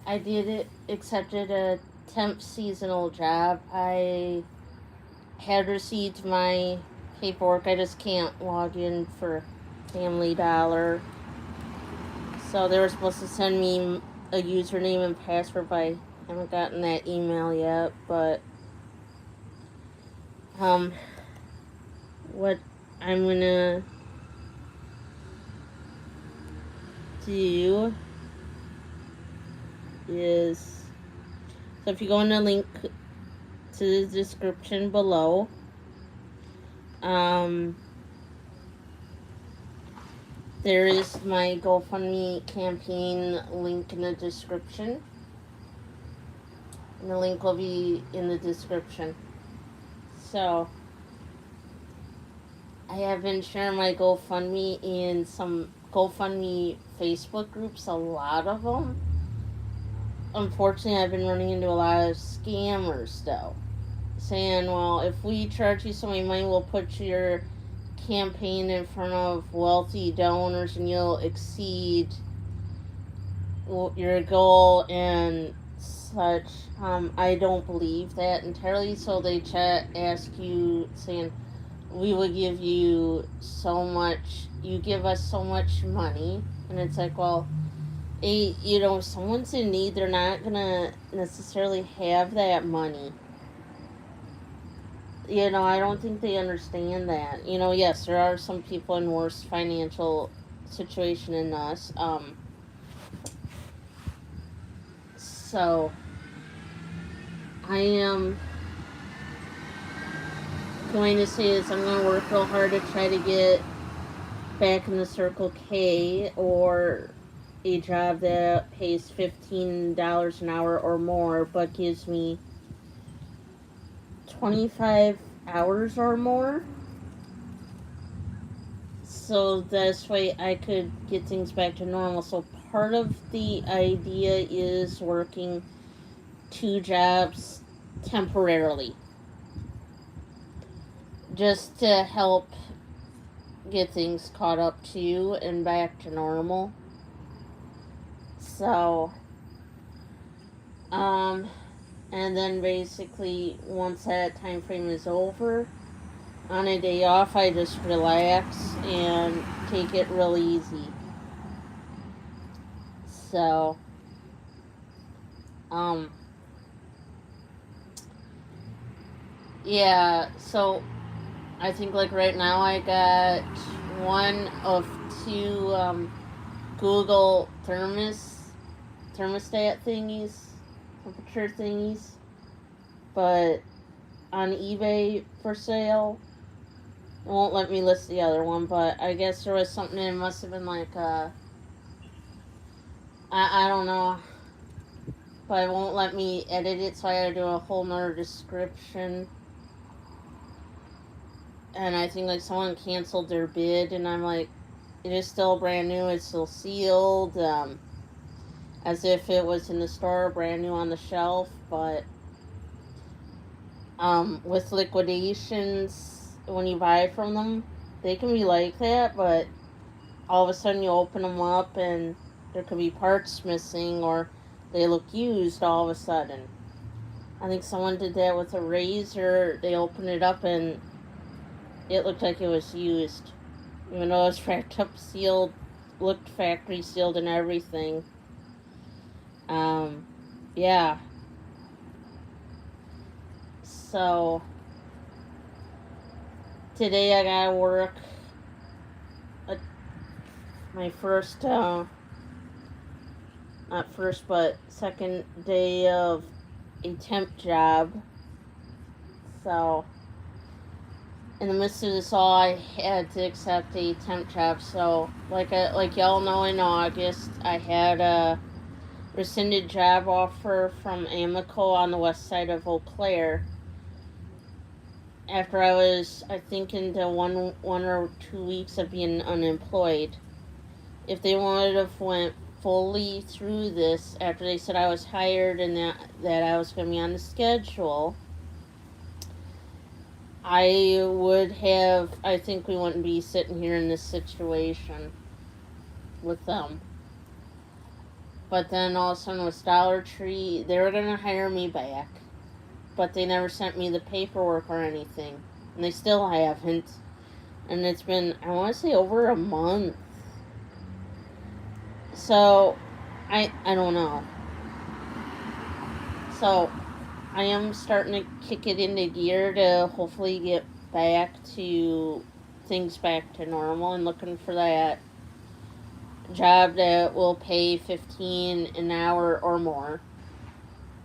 I accepted a temp seasonal job. I had received my paperwork. I just can't log in for Family Dollar. So they were supposed to send me a username and password, but I haven't gotten that email yet. But um, what I'm gonna do is, so if you go in the link to the description below, um, there is my GoFundMe campaign link in the description. And the link will be in the description. So, I have been sharing my GoFundMe in some GoFundMe Facebook groups, a lot of them. Unfortunately, I've been running into a lot of scammers, though, saying, well, if we charge you so much money, we'll put your campaign in front of wealthy donors and you'll exceed your goal and such. I don't believe that entirely. So they ask you saying, "We will give you so much. You give us so much money," and it's like, well, if someone's in need, they're not gonna necessarily have that money. I don't think they understand that. Yes, there are some people in worse financial situation than us. So I am going to say is I'm going to work real hard to try to get back in the Circle K or a job that pays $15 an hour or more, but gives me 25 hours or more. So this way I could get things back to normal. So part of the idea is working two jobs temporarily, just to help get things caught up to you and back to normal. So, um, and then basically once that time frame is over, on a day off, I just relax and take it real easy. So, um, yeah. So I think like right now I got one of two Google thermostat thingies, temperature thingies, but on eBay for sale. It won't let me list the other one, but I guess there was something. It must have been like I don't know, but it won't let me edit it, so I gotta do a whole nother description. And I think like someone canceled their bid, and I'm like, it is still brand new. It's still sealed, as if it was in the store, brand new on the shelf. But with liquidations, when you buy from them, they can be like that. But all of a sudden, you open them up, and there could be parts missing, or they look used all of a sudden. I think someone did that with a razor. They opened it up, and it looked like it was used, even though it was wrapped up, sealed, looked factory sealed and everything. Um, yeah. So today I gotta work a, my first, not first, but second day of a temp job. So in the midst of this all, I had to accept a temp job. So like y'all know, in August I had a rescinded job offer from Amico on the west side of Eau Claire. After I was, I think, into one or 2 weeks of being unemployed. If they would have went fully through this after they said I was hired and that I was going to be on the schedule, I would have. I think we wouldn't be sitting here in this situation with them. But then all of a sudden with Dollar Tree, they were gonna hire me back, but they never sent me the paperwork or anything, and they still haven't. And it's been, I want to say, over a month. So I don't know. So I am starting to kick it into gear to hopefully get back to things back to normal, and looking for that job that will pay 15 an hour or more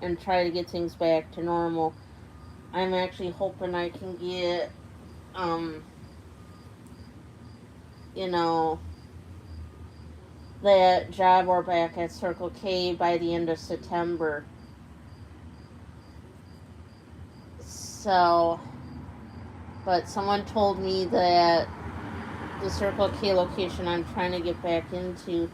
and try to get things back to normal. I'm actually hoping I can get um you know that job or back at Circle K by the end of September. So, but someone told me that the Circle K location I'm trying to get back into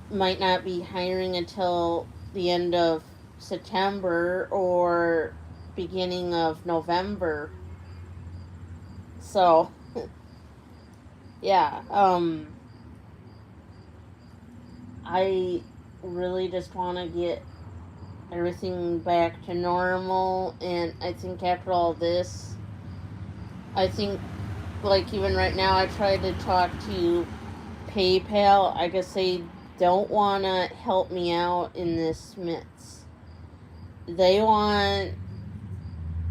might not be hiring until the end of September or beginning of November. So, yeah, I really just want to get everything back to normal, and I think after all this, I think, like, even right now, I tried to talk to PayPal. I guess they don't want to help me out in this midst. They want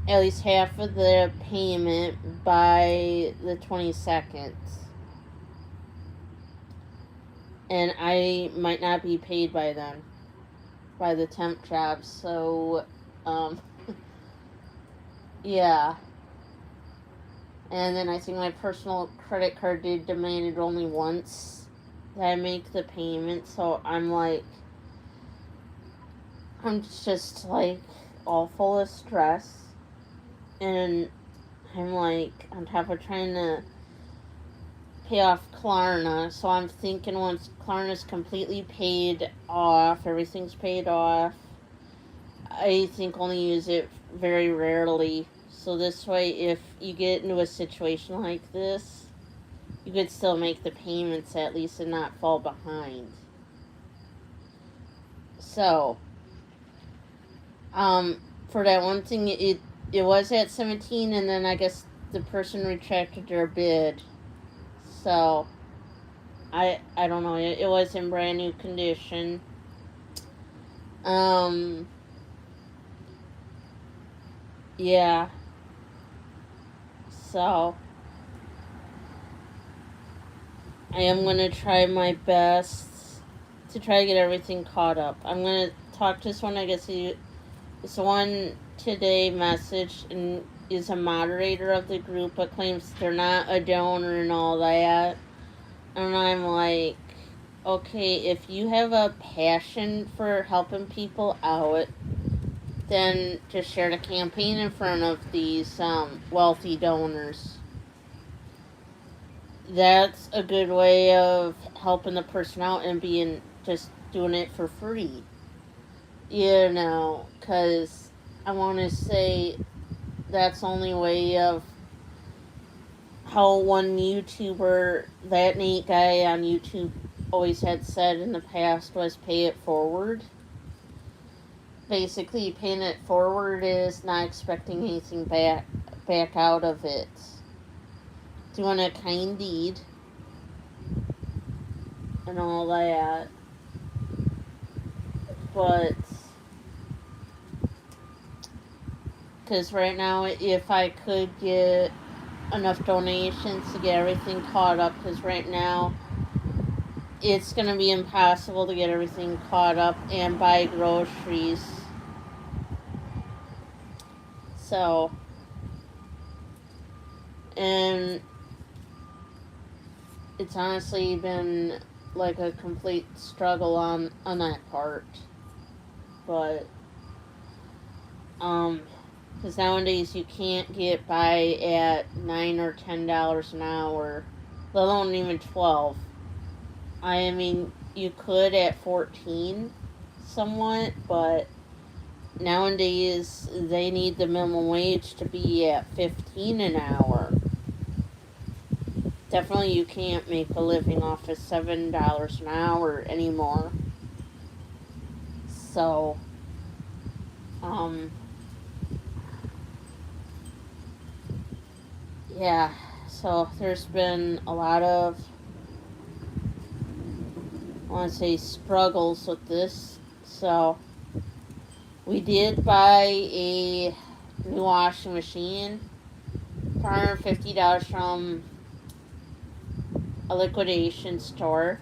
at least half of the payment by the 22nd. And I might not be paid by then, by the temp job. So, um, yeah. And then I think my personal credit card did demand it only once that I make the payment. So I'm like, I'm just like all full of stress. And I'm like on top of trying to pay off Klarna. So I'm thinking once Klarna's completely paid off, everything's paid off, I think only use it very rarely. So this way, if you get into a situation like this, you could still make the payments at least and not fall behind. So, for that one thing, it was at 17, and then I guess the person retracted their bid. So, I don't know. It was in brand new condition. Um, yeah. So, I am going to try my best to try to get everything caught up. I'm going to talk to someone, I guess it's one today message and is a moderator of the group but claims they're not a donor and all that. And I'm like, okay, if you have a passion for helping people out, then just share the campaign in front of these wealthy donors. That's a good way of helping the person out and being just doing it for free. Because I want to say that's the only way of how one YouTuber, that Nate guy on YouTube, always had said in the past was pay it forward. Basically, paying it forward is not expecting anything back out of it. Doing a kind deed and all that. But because right now, if I could get enough donations to get everything caught up, because right now it's going to be impossible to get everything caught up and buy groceries. So, and it's honestly been like a complete struggle on that part. But, because nowadays you can't get by at $9 or $10 an hour, let alone even 12. I mean, you could at 14 somewhat, but nowadays they need the minimum wage to be at 15 an hour. Definitely you can't make a living off of $7 an hour anymore. So, um, yeah. So there's been a lot of, I want to say, struggles with this. So we did buy a new washing machine for $150 from a liquidation store,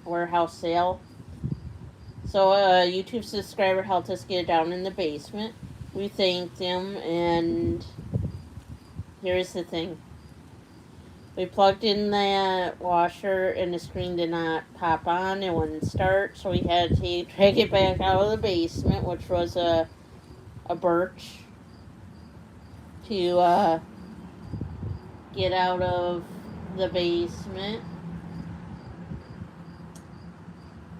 warehouse sale. So a YouTube subscriber helped us get it down in the basement. We thanked him, and here's the thing. We plugged in the washer and the screen did not pop on. It wouldn't start, so we had to drag it back out of the basement, which was a birch, to get out of the basement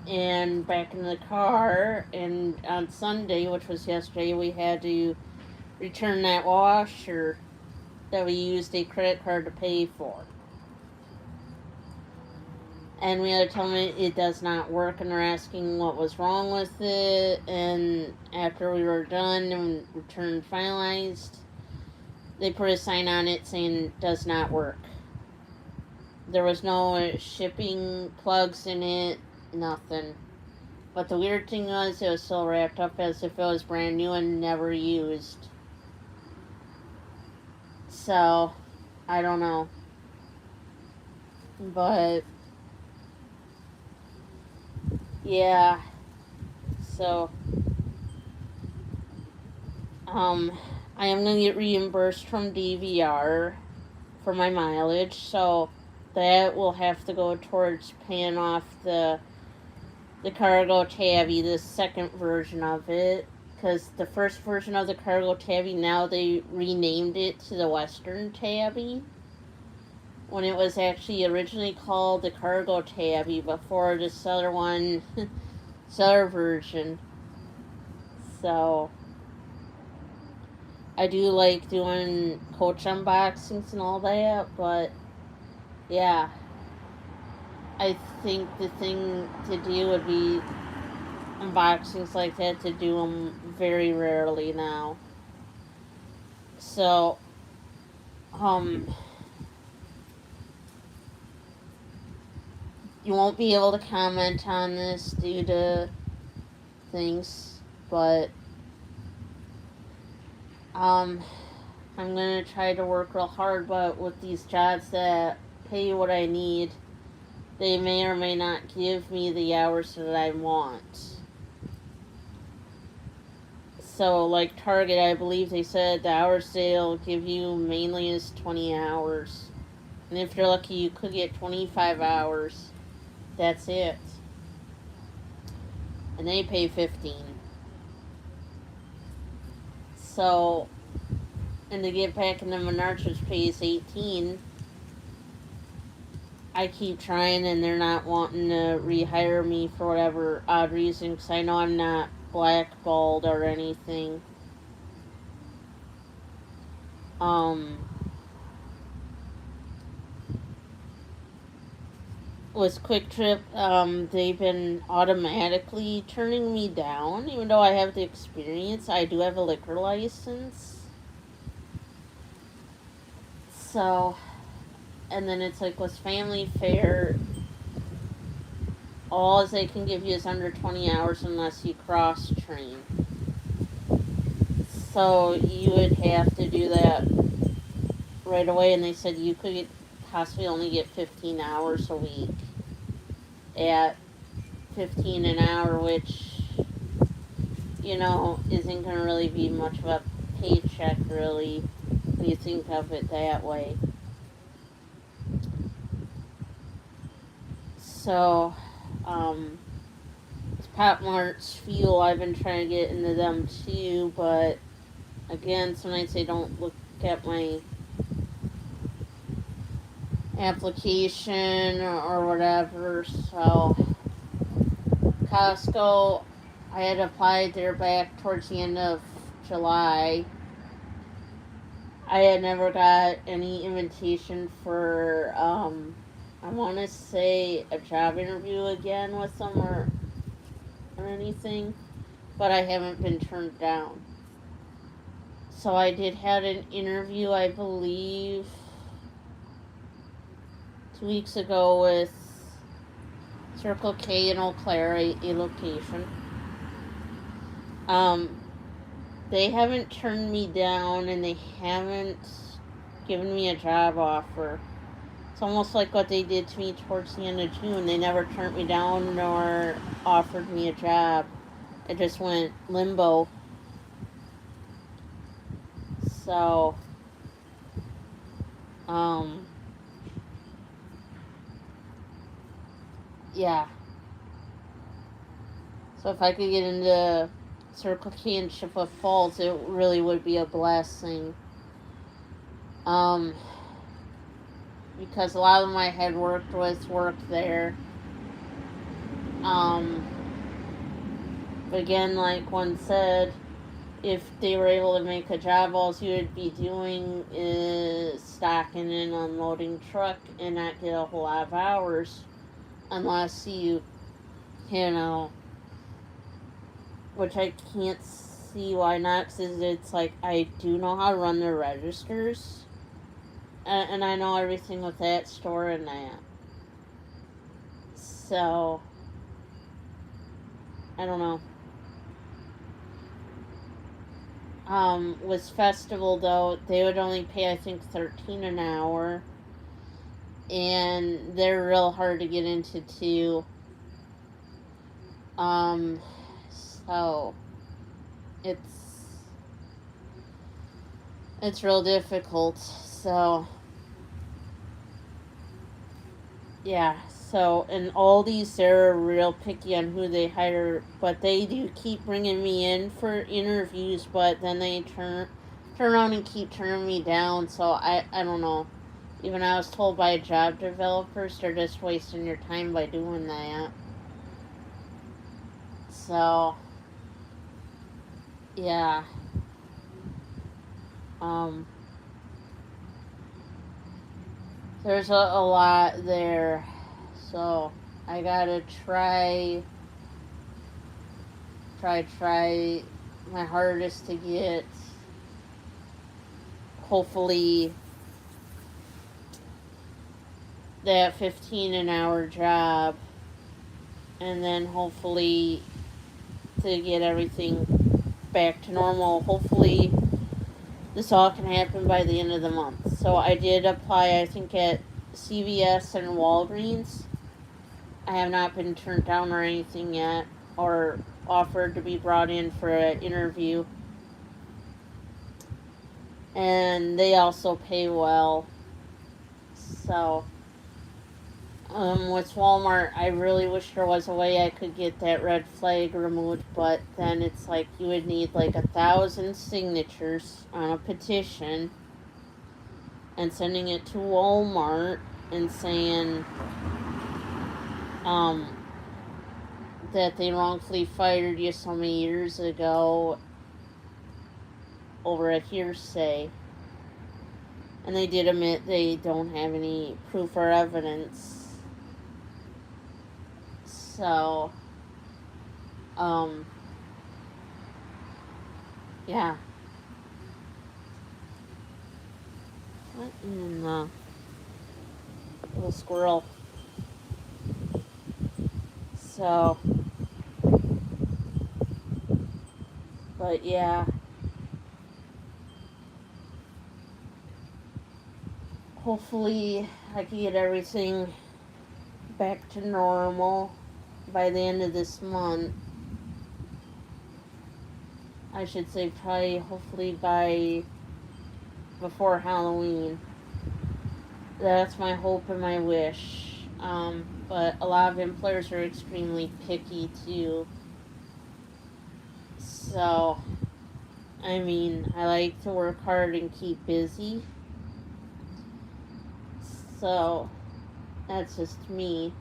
and back in the car. And on Sunday, which was yesterday, we had to return that washer that we used a credit card to pay for. And we had to tell them it does not work, and they're asking what was wrong with it. And after we were done and return finalized, they put a sign on it saying does not work. There was no shipping plugs in it, nothing. But the weird thing was it was still wrapped up as if it was brand new and never used. So, I don't know. But, yeah. So, I am going to get reimbursed from DVR for my mileage. So, that will have to go towards paying off the Cargo Tabby, the second version of it. Because the first version of the Cargo Tabby, now they renamed it to the Western Tabby, when it was actually originally called the Cargo Tabby before this other one, this other version. So, I do like doing coach unboxings and all that, but yeah, I think the thing to do would be unboxings like that, to do them very rarely now. So, you won't be able to comment on this due to things, but I'm gonna try to work real hard. But with these jobs that pay what I need, they may or may not give me the hours that I want. So, like Target, I believe they said the hours they'll give you mainly is 20 hours. And if you're lucky, you could get 25 hours. That's it. And they pay 15. So, and to get back in the Menards, which pays 18, I keep trying, and they're not wanting to rehire me for whatever odd reason, because I know I'm not blackballed or anything. With Quick Trip, they've been automatically turning me down, even though I have the experience. I do have a liquor license. So, and then it's like with Family Fare, all they can give you is under 20 hours unless you cross train. So you would have to do that right away, and they said you could possibly only get 15 hours a week at 15 an hour, which, you know, isn't going to really be much of a paycheck, really, when you think of it that way. So, Pop Mart's Fuel, I've been trying to get into them too, but again, some nights they don't look at my application or whatever. So, Costco, I had applied there back towards the end of July. I had never got any invitation for, I want to say, a job interview again with them or anything. but I haven't been turned down. So I did had an interview, I believe, 2 weeks ago with Circle K in Eau Claire, a location. They haven't turned me down, and they haven't given me a job offer. It's almost like what they did to me towards the end of June. They never turned me down nor offered me a job. It just went limbo. So, yeah. So if I could get into Circle K in Chippewa Falls, it really would be a blessing. Because a lot of them I had worked with worked there. But again, like one said, if they were able to make a job, all you would be doing is stocking and unloading truck and not get a whole lot of hours, unless you know, which I can't see why not, because it's like I do know how to run their registers, and I know everything with that store and that. So, I don't know. With Festival, though, they would only pay, I think, $13 an hour. And they're real hard to get into, too. So, it's real difficult. So, yeah. So, and all these, they're real picky on who they hire, but they do keep bringing me in for interviews, but then they turn around and keep turning me down. So I don't know. Even I was told by job developers, they're just wasting your time by doing that. So, yeah. There's a lot there. So, I gotta try my hardest to get, hopefully, that 15 an hour job, and then hopefully to get everything back to normal. Hopefully this all can happen by the end of the month. So I did apply, I think, at CVS and Walgreens. I have not been turned down or anything yet, or offered to be brought in for an interview. And they also pay well. So, with Walmart, I really wish there was a way I could get that red flag removed, but then it's like you would need like 1,000 signatures on a petition and sending it to Walmart and saying that they wrongfully fired you so many years ago over a hearsay. And they did admit they don't have any proof or evidence. So, yeah. What in the little squirrel? So, but yeah. Hopefully, I can get everything back to normal by the end of this month. I should say probably, hopefully before Halloween. That's my hope and my wish. But a lot of employers are extremely picky too. So, I mean, I like to work hard and keep busy. So, that's just me.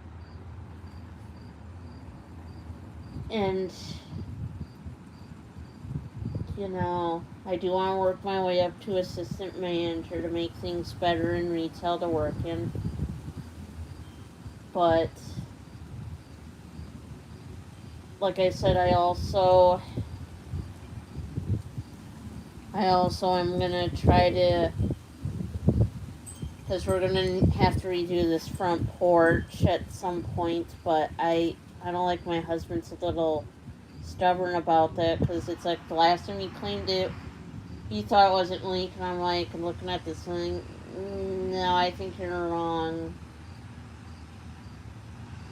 And, I do want to work my way up to assistant manager to make things better in retail to work in. But like I said, I also am gonna try to, because we're gonna have to redo this front porch at some point. But I don't like my husband's a little stubborn about that, because it's like the last time he cleaned it, he thought it wasn't leaking. I'm like, I'm looking at this thing. No, I think you're wrong.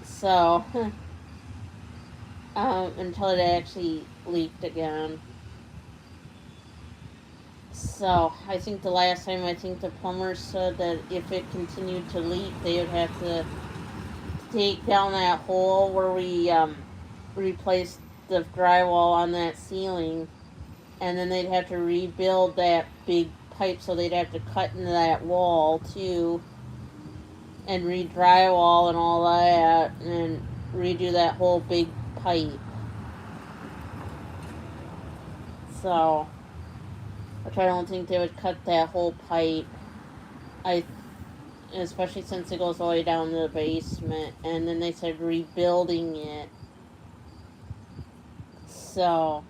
So, until it actually leaked again. So, I think the last time, I think the plumber said that if it continued to leak, they would have to take down that hole where we replaced the drywall on that ceiling, and then they'd have to rebuild that big pipe, so they'd have to cut into that wall too, and re-drywall and all that, and redo that whole big pipe. So, which I don't think they would cut that whole pipe. I, especially since it goes all the way down to the basement, and then they said rebuilding it. So,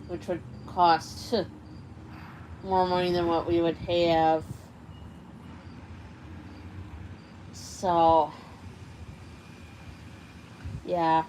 which would cost more money than what we would have. So, yeah.